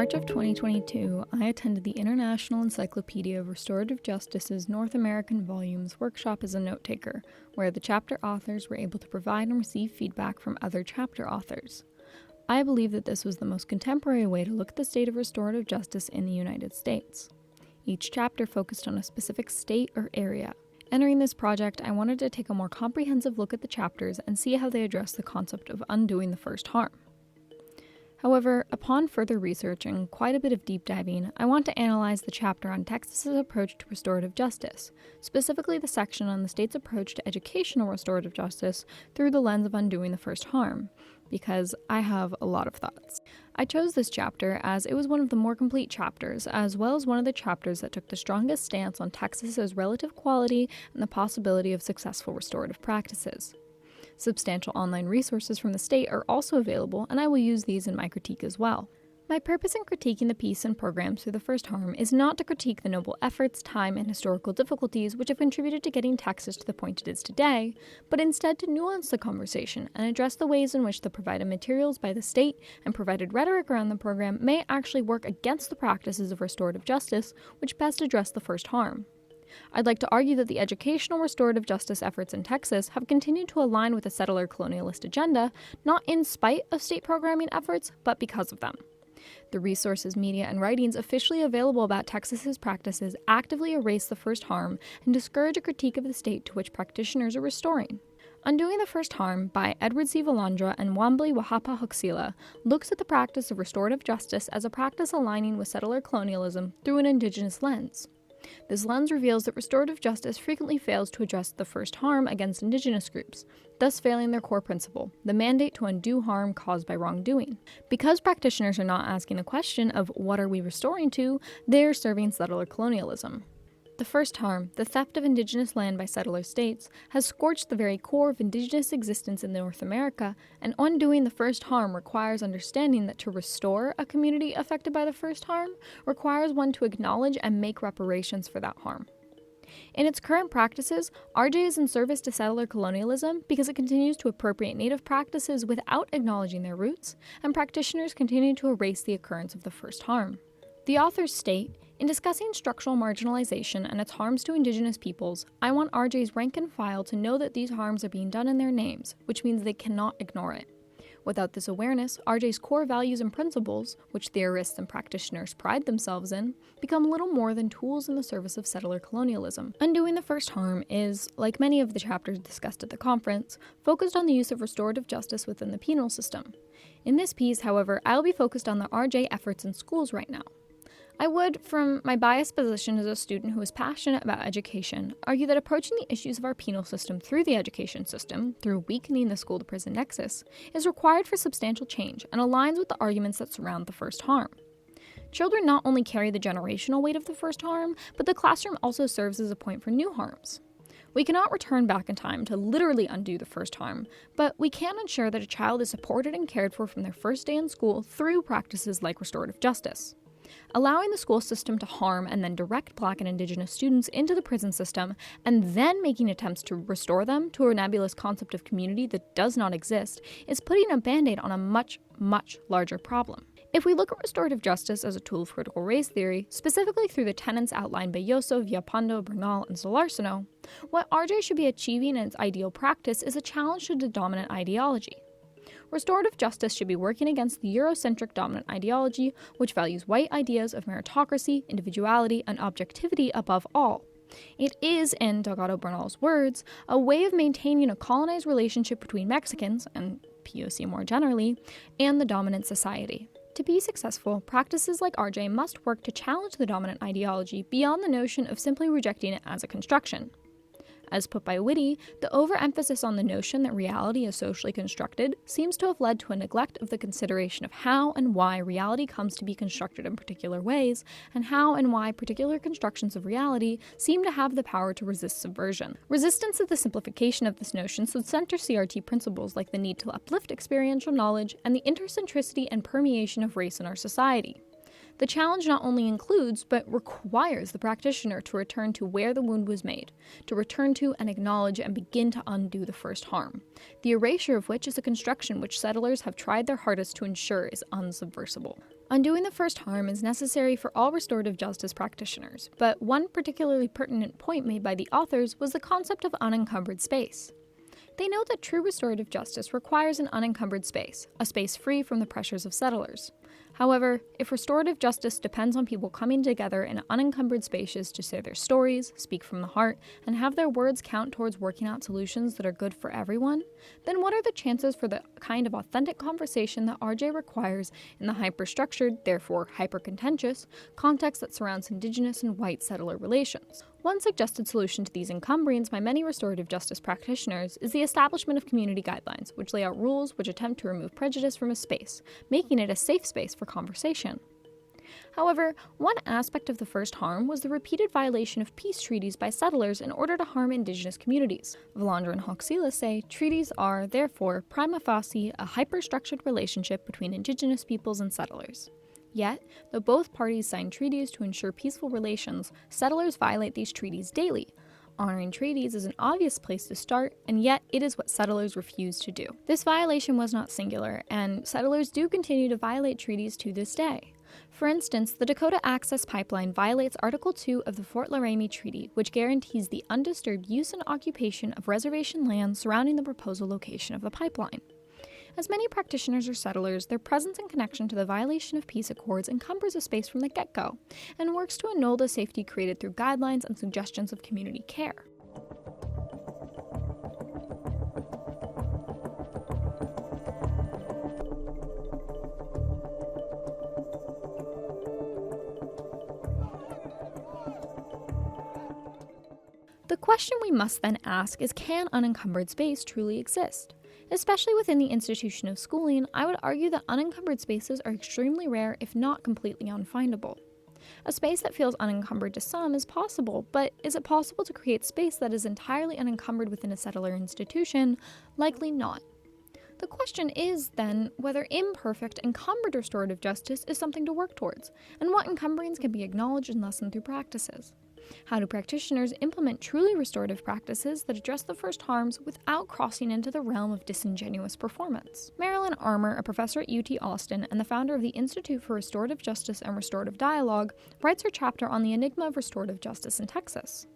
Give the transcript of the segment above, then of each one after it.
March of 2022, I attended the International Encyclopedia of Restorative Justice's North American Volumes workshop as a note-taker, where the chapter authors were able to provide and receive feedback from other chapter authors. I believe that this was the most contemporary way to look at the state of restorative justice in the United States. Each chapter focused on a specific state or area. Entering this project, I wanted to take a more comprehensive look at the chapters and see how they address the concept of undoing the first harm. However, upon further research and quite a bit of deep diving, I want to analyze the chapter on Texas's approach to restorative justice, specifically the section on the state's approach to educational restorative justice through the lens of undoing the first harm, because I have a lot of thoughts. I chose this chapter as it was one of the more complete chapters, as well as one of the chapters that took the strongest stance on Texas's relative quality and the possibility of successful restorative practices. Substantial online resources from the state are also available, and I will use these in my critique as well. My purpose in critiquing the piece and programs through the first harm is not to critique the noble efforts, time, and historical difficulties which have contributed to getting Texas to the point it is today, but instead to nuance the conversation and address the ways in which the provided materials by the state and provided rhetoric around the program may actually work against the practices of restorative justice which best address the first harm. I'd like to argue that the educational restorative justice efforts in Texas have continued to align with the settler colonialist agenda, not in spite of state programming efforts, but because of them. The resources, media, and writings officially available about Texas's practices actively erase the first harm and discourage a critique of the state to which practitioners are restoring. Undoing the First Harm by Edward C. Valandra and Wambly Wahapa Huxila looks at the practice of restorative justice as a practice aligning with settler colonialism through an indigenous lens. This lens reveals that restorative justice frequently fails to address the first harm against indigenous groups, thus failing their core principle, the mandate to undo harm caused by wrongdoing. Because practitioners are not asking the question of what are we restoring to, they are serving settler colonialism. The first harm, the theft of indigenous land by settler states, has scorched the very core of indigenous existence in North America, and undoing the first harm requires understanding that to restore a community affected by the first harm requires one to acknowledge and make reparations for that harm. In its current practices, RJ is in service to settler colonialism because it continues to appropriate native practices without acknowledging their roots, and practitioners continue to erase the occurrence of the first harm. The authors state, in discussing structural marginalization and its harms to indigenous peoples, I want RJ's rank and file to know that these harms are being done in their names, which means they cannot ignore it. Without this awareness, RJ's core values and principles, which theorists and practitioners pride themselves in, become little more than tools in the service of settler colonialism. Undoing the First Harm is, like many of the chapters discussed at the conference, focused on the use of restorative justice within the penal system. In this piece, however, I'll be focused on the RJ efforts in schools right now. I would, from my biased position as a student who is passionate about education, argue that approaching the issues of our penal system through the education system, through weakening the school-to-prison nexus, is required for substantial change and aligns with the arguments that surround the first harm. Children not only carry the generational weight of the first harm, but the classroom also serves as a point for new harms. We cannot return back in time to literally undo the first harm, but we can ensure that a child is supported and cared for from their first day in school through practices like restorative justice. Allowing the school system to harm and then direct Black and Indigenous students into the prison system, and then making attempts to restore them to a nebulous concept of community that does not exist, is putting a band-aid on a much, much larger problem. If we look at restorative justice as a tool of critical race theory, specifically through the tenets outlined by Yosso, Villalpando, Bernal, and Solarsano, what RJ should be achieving in its ideal practice is a challenge to the dominant ideology. Restorative justice should be working against the Eurocentric dominant ideology, which values white ideas of meritocracy, individuality, and objectivity above all. It is, in Delgado Bernal's words, a way of maintaining a colonized relationship between Mexicans, and POC more generally, and the dominant society. To be successful, practices like RJ must work to challenge the dominant ideology beyond the notion of simply rejecting it as a construction. As put by Whitty, the overemphasis on the notion that reality is socially constructed seems to have led to a neglect of the consideration of how and why reality comes to be constructed in particular ways, and how and why particular constructions of reality seem to have the power to resist subversion. Resistance to the simplification of this notion should center CRT principles like the need to uplift experiential knowledge and the intercentricity and permeation of race in our society. The challenge not only includes, but requires the practitioner to return to where the wound was made, to return to and acknowledge and begin to undo the first harm, the erasure of which is a construction which settlers have tried their hardest to ensure is unsubversible. Undoing the first harm is necessary for all restorative justice practitioners, but one particularly pertinent point made by the authors was the concept of unencumbered space. They note that true restorative justice requires an unencumbered space, a space free from the pressures of settlers. However, if restorative justice depends on people coming together in unencumbered spaces to say their stories, speak from the heart, and have their words count towards working out solutions that are good for everyone, then what are the chances for the kind of authentic conversation that RJ requires in the hyper-structured, therefore hyper-contentious, context that surrounds Indigenous and white settler relations? One suggested solution to these encumbrings by many restorative justice practitioners is the establishment of community guidelines, which lay out rules which attempt to remove prejudice from a space, making it a safe space for conversation. However, one aspect of the first harm was the repeated violation of peace treaties by settlers in order to harm Indigenous communities. Valandra and Hoxila say treaties are, therefore, prima facie a hyper-structured relationship between Indigenous peoples and settlers. Yet, though both parties sign treaties to ensure peaceful relations, settlers violate these treaties daily. Honoring treaties is an obvious place to start, and yet it is what settlers refuse to do. This violation was not singular, and settlers do continue to violate treaties to this day. For instance, the Dakota Access Pipeline violates Article 2 of the Fort Laramie Treaty, which guarantees the undisturbed use and occupation of reservation land surrounding the proposed location of the pipeline. As many practitioners are settlers, their presence and connection to the violation of peace accords encumbers a space from the get-go, and works to annul the safety created through guidelines and suggestions of community care. The question we must then ask is, can unencumbered space truly exist? Especially within the institution of schooling, I would argue that unencumbered spaces are extremely rare, if not completely unfindable. A space that feels unencumbered to some is possible, but is it possible to create space that is entirely unencumbered within a settler institution? Likely not. The question is, then, whether imperfect, encumbered restorative justice is something to work towards, and what encumberings can be acknowledged and lessened through practices. How do practitioners implement truly restorative practices that address the first harms without crossing into the realm of disingenuous performance? Marilyn Armour, a professor at UT Austin and the founder of the Institute for Restorative Justice and Restorative Dialogue, writes her chapter on the enigma of restorative justice in Texas.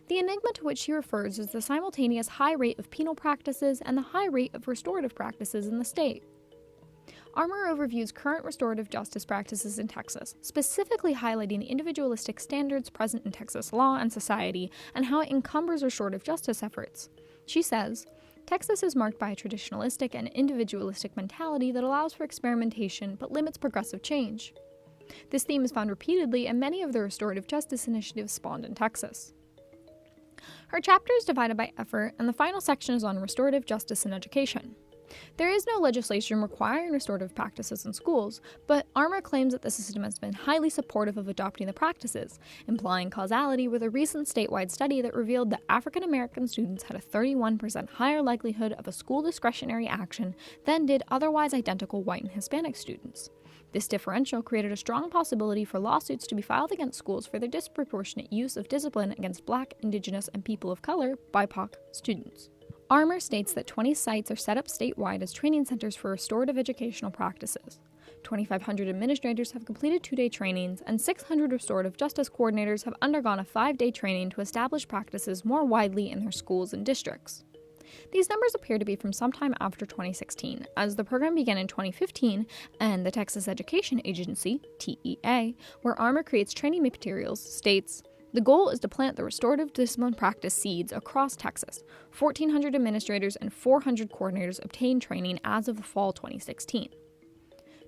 The enigma to which she refers is the simultaneous high rate of penal practices and the high rate of restorative practices in the state. Armour overviews current restorative justice practices in Texas, specifically highlighting the individualistic standards present in Texas law and society and how it encumbers restorative justice efforts. She says, Texas is marked by a traditionalistic and individualistic mentality that allows for experimentation but limits progressive change. This theme is found repeatedly in many of the restorative justice initiatives spawned in Texas. Her chapter is divided by effort, and the final section is on restorative justice in education. There is no legislation requiring restorative practices in schools, but Armour claims that the system has been highly supportive of adopting the practices, implying causality with a recent statewide study that revealed that African American students had a 31% higher likelihood of a school discretionary action than did otherwise identical white and Hispanic students. This differential created a strong possibility for lawsuits to be filed against schools for their disproportionate use of discipline against Black, Indigenous, and people of color, BIPOC, students. Armour states that 20 sites are set up statewide as training centers for restorative educational practices. 2,500 administrators have completed 2-day trainings, and 600 restorative justice coordinators have undergone a 5-day training to establish practices more widely in their schools and districts. These numbers appear to be from sometime after 2016, as the program began in 2015, and the Texas Education Agency, TEA, where Armour creates training materials, states, the goal is to plant the restorative discipline practice seeds across Texas. 1,400 administrators and 400 coordinators obtained training as of the fall 2016.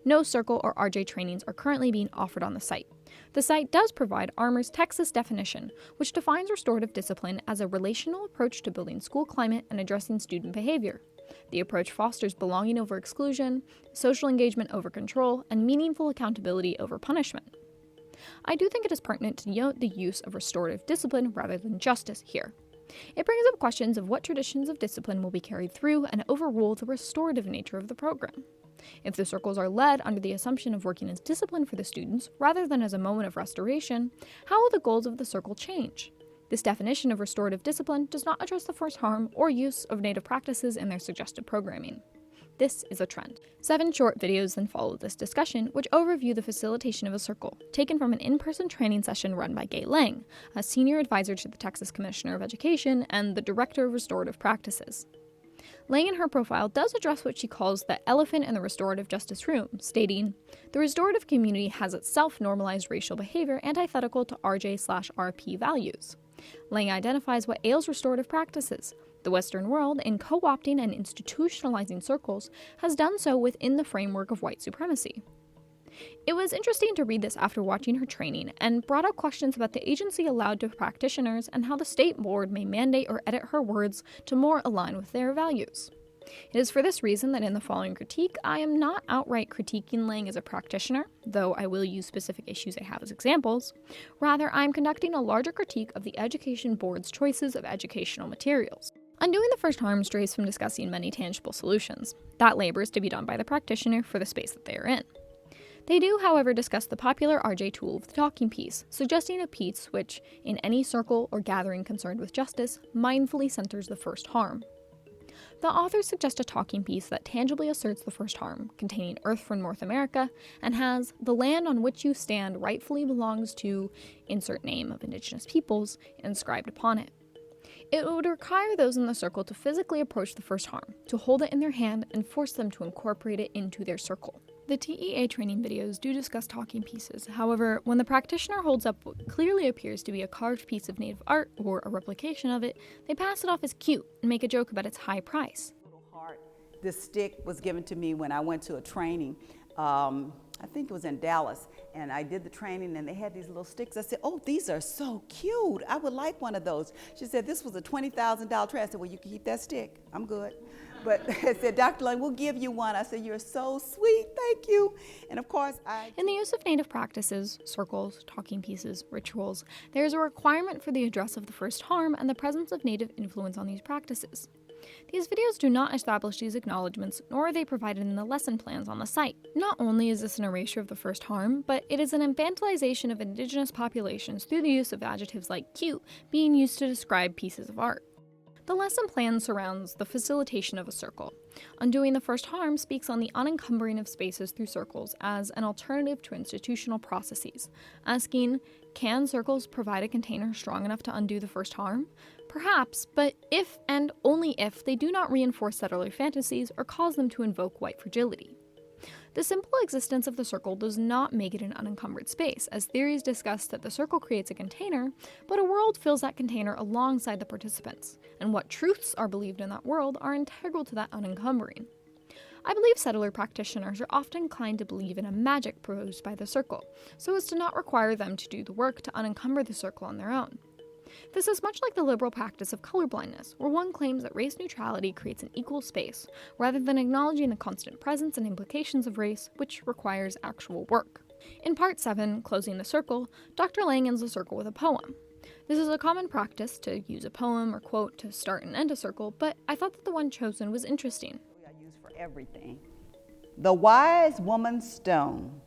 No Circle or RJ trainings are currently being offered on the site. The site does provide Armour's Texas definition, which defines restorative discipline as a relational approach to building school climate and addressing student behavior. The approach fosters belonging over exclusion, social engagement over control, and meaningful accountability over punishment. I do think it is pertinent to note the use of restorative discipline rather than justice here. It brings up questions of what traditions of discipline will be carried through and overrule the restorative nature of the program. If the circles are led under the assumption of working as discipline for the students rather than as a moment of restoration, how will the goals of the circle change? This definition of restorative discipline does not address the forced harm or use of Native practices in their suggested programming. This is a trend. 7 short videos then follow this discussion, which overview the facilitation of a circle, taken from an in-person training session run by Gay Lang, a senior advisor to the Texas Commissioner of Education and the Director of Restorative Practices. Lang in her profile does address what she calls the elephant in the restorative justice room, stating, "The restorative community has itself normalized racial behavior antithetical to RJ/RP values." Lang identifies what ails restorative practices. The Western world, in co-opting and institutionalizing circles, has done so within the framework of white supremacy. It was interesting to read this after watching her training and brought up questions about the agency allowed to practitioners and how the state board may mandate or edit her words to more align with their values. It is for this reason that in the following critique, I am not outright critiquing Lang as a practitioner, though I will use specific issues I have as examples. Rather, I am conducting a larger critique of the Education Board's choices of educational materials. Undoing the first harm strays from discussing many tangible solutions. That labor is to be done by the practitioner for the space that they are in. They do, however, discuss the popular RJ tool of the talking piece, suggesting a piece which, in any circle or gathering concerned with justice, mindfully centers the first harm. The authors suggest a talking piece that tangibly asserts the first harm, containing Earth from North America, and has "the land on which you stand rightfully belongs to," insert name of indigenous peoples, inscribed upon it. It would require those in the circle to physically approach the first harm, to hold it in their hand, and force them to incorporate it into their circle. The TEA training videos do discuss talking pieces. However, when the practitioner holds up what clearly appears to be a carved piece of Native art or a replication of it, they pass it off as cute and make a joke about its high price. This stick was given to me when I went to a training. I think it was in Dallas, and I did the training, and they had these little sticks. I said, "Oh, these are so cute. I would like one of those." She said, "This was a $20,000 training." I said, "Well, you can keep that stick. I'm good." But I said, "Dr. Lang, we'll give you one." I said, "You're so sweet. Thank you." And of course, in the use of Native practices, circles, talking pieces, rituals, there is a requirement for the address of the first harm and the presence of Native influence on these practices. These videos do not establish these acknowledgements, nor are they provided in the lesson plans on the site. Not only is this an erasure of the first harm, but it is an infantilization of indigenous populations through the use of adjectives like cute being used to describe pieces of art. The lesson plan surrounds the facilitation of a circle. Undoing the first harm speaks on the unencumbering of spaces through circles as an alternative to institutional processes, asking, can circles provide a container strong enough to undo the first harm? Perhaps, but if and only if they do not reinforce settler fantasies or cause them to invoke white fragility. The simple existence of the circle does not make it an unencumbered space, as theories discuss that the circle creates a container, but a world fills that container alongside the participants, and what truths are believed in that world are integral to that unencumbering. I believe settler practitioners are often inclined to believe in a magic proposed by the circle, so as to not require them to do the work to unencumber the circle on their own. This is much like the liberal practice of colorblindness, where one claims that race neutrality creates an equal space, rather than acknowledging the constant presence and implications of race, which requires actual work. In Part 7, Closing the Circle, Dr. Lang ends the circle with a poem. This is a common practice to use a poem or quote to start and end a circle, but I thought that the one chosen was interesting. I use for everything. The Wise Woman's Stone.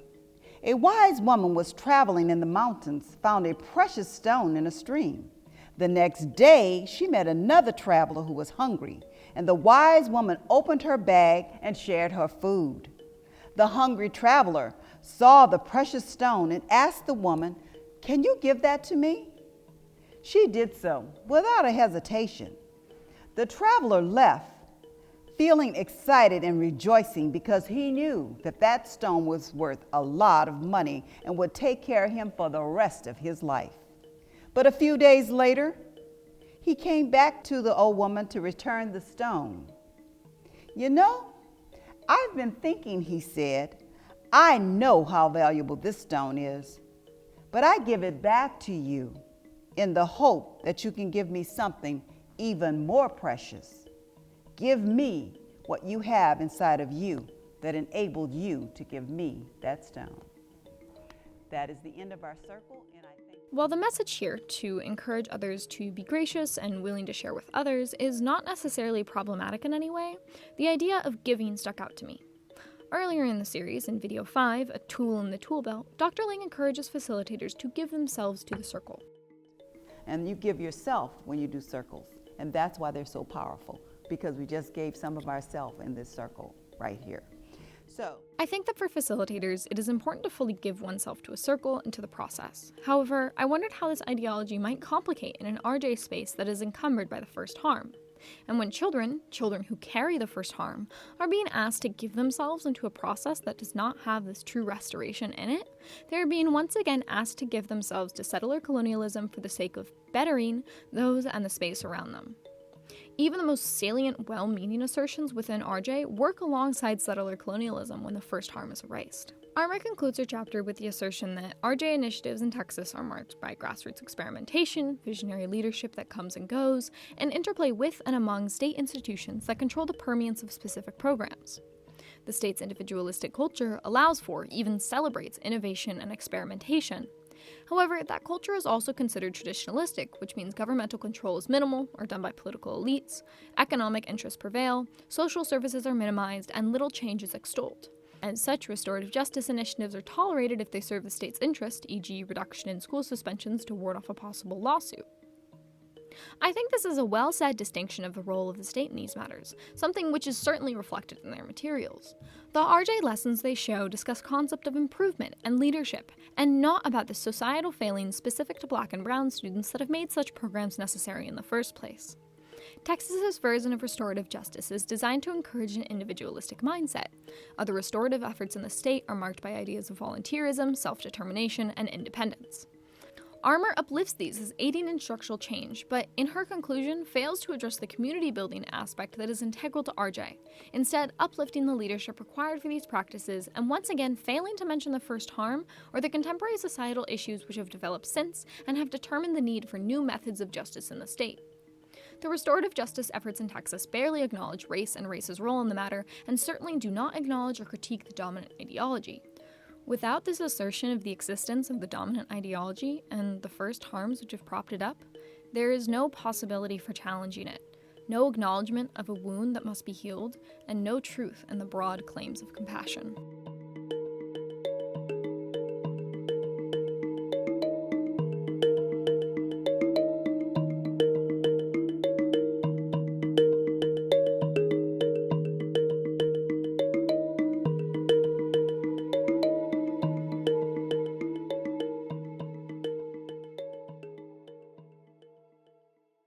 A wise woman was traveling in the mountains, found a precious stone in a stream. The next day, she met another traveler who was hungry, and the wise woman opened her bag and shared her food. The hungry traveler saw the precious stone and asked the woman, "Can you give that to me?" She did so without a hesitation. The traveler left, feeling excited and rejoicing because he knew that that stone was worth a lot of money and would take care of him for the rest of his life. But a few days later, he came back to the old woman to return the stone. "You know, I've been thinking," he said. "I know how valuable this stone is, but I give it back to you in the hope that you can give me something even more precious. Give me what you have inside of you that enabled you to give me that stone." That is the end of our circle, and I think while the message here, to encourage others to be gracious and willing to share with others, is not necessarily problematic in any way, the idea of giving stuck out to me. Earlier in the series, in video 5, A Tool in the Tool Belt, Dr. Ling encourages facilitators to give themselves to the circle. And you give yourself when you do circles. And that's why they're so powerful, because we just gave some of ourselves in this circle right here. I think that for facilitators, it is important to fully give oneself to a circle and to the process. However, I wondered how this ideology might complicate in an RJ space that is encumbered by the first harm. And when children who carry the first harm, are being asked to give themselves into a process that does not have this true restoration in it, they are being once again asked to give themselves to settler colonialism for the sake of bettering those and the space around them. Even the most salient, well-meaning assertions within RJ work alongside settler colonialism when the first harm is erased. Armour concludes her chapter with the assertion that RJ initiatives in Texas are marked by grassroots experimentation, visionary leadership that comes and goes, and interplay with and among state institutions that control the permeance of specific programs. The state's individualistic culture allows for, even celebrates, innovation and experimentation. However, that culture is also considered traditionalistic, which means governmental control is minimal or done by political elites, economic interests prevail, social services are minimized, and little change is extolled. As such, restorative justice initiatives are tolerated if they serve the state's interest, e.g. reduction in school suspensions to ward off a possible lawsuit. I think this is a well-said distinction of the role of the state in these matters, something which is certainly reflected in their materials. The RJ lessons they show discuss concept of improvement and leadership, and not about the societal failings specific to Black and Brown students that have made such programs necessary in the first place. Texas's version of restorative justice is designed to encourage an individualistic mindset. Other restorative efforts in the state are marked by ideas of volunteerism, self-determination, and independence. Armour uplifts these as aiding in structural change, but in her conclusion fails to address the community building aspect that is integral to RJ, instead uplifting the leadership required for these practices and once again failing to mention the first harm or the contemporary societal issues which have developed since and have determined the need for new methods of justice in the state. The restorative justice efforts in Texas barely acknowledge race and race's role in the matter, and certainly do not acknowledge or critique the dominant ideology. Without this assertion of the existence of the dominant ideology and the first harms which have propped it up, there is no possibility for challenging it, no acknowledgement of a wound that must be healed, and no truth in the broad claims of compassion.